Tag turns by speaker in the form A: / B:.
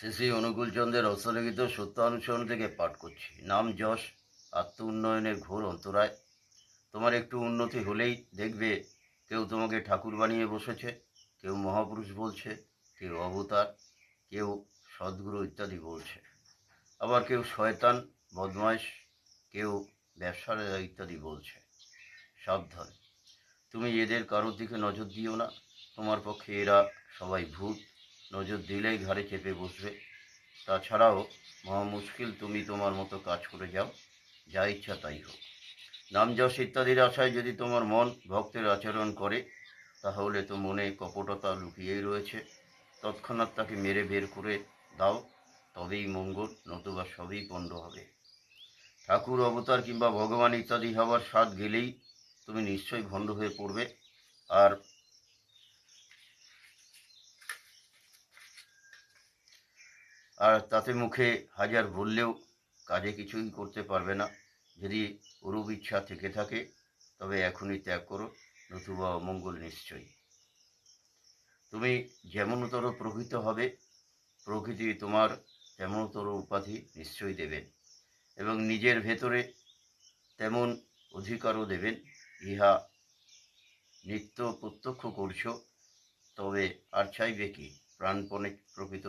A: শ্রী শ্রী অনুকূলচন্দ্রের হস্তলিখিত সত্যানুসরণ থেকে পাঠ করছি। নাম যশ আত্ম উন্নয়নের ঘোর অন্তরায়। তোমার একটু উন্নতি হলেই দেখবে কেউ তোমাকে ঠাকুর বানিয়ে বসেছে, কেউ মহাপুরুষ বলছে, কেউ অবতার, কেউ সদ্গুরু ইত্যাদি বলছে। আবার কেউ শয়তান, বদমাইশ, কেউ ব্যবসার ইত্যাদি বলছে। সাবধান, তুমি এদের কারোর দিকে নজর দিও না। তোমার পক্ষে এরা সবাই ভূত, নজর দিলেই ঘাড়ে চেপে বসবে। তাছাড়াও মহা মুশকিল, তুমি তোমার মতো কাজ করে যাও, যা ইচ্ছা তাই হোক। নাম যশ ইত্যাদির আশায় যদি তোমার মন ভক্তের আচরণ করে, তাহলে তো মনে কপটতা লুকিয়েই রয়েছে। তৎক্ষণাৎ তাকে মেরে বের করে দাও, তবেই মঙ্গল, নতুবা সবই পণ্ড হবে। ঠাকুর, অবতার কিংবা ভগবান ইত্যাদি হবার স্বাদ গেলেই তুমি নিশ্চয়ই ভণ্ড হয়ে পড়বে। আর তাতে মুখে হাজার বললেও কাজে কিছুই করতে পারবে না। যদি অরূপ ইচ্ছা থেকে থাকে তবে এখনই ত্যাগ করো, নতুবা অমঙ্গল নিশ্চয়ই। তুমি যেমনতর প্রকৃত হবে, প্রকৃতি তোমার তেমনতর উপাধি নিশ্চয়ই দেবেন, এবং নিজের ভেতরে তেমন অধিকারও দেবেন। ইহা নিত্য প্রত্যক্ষ করছ, তবে আর চাইবে কি? প্রাণপণে প্রকৃত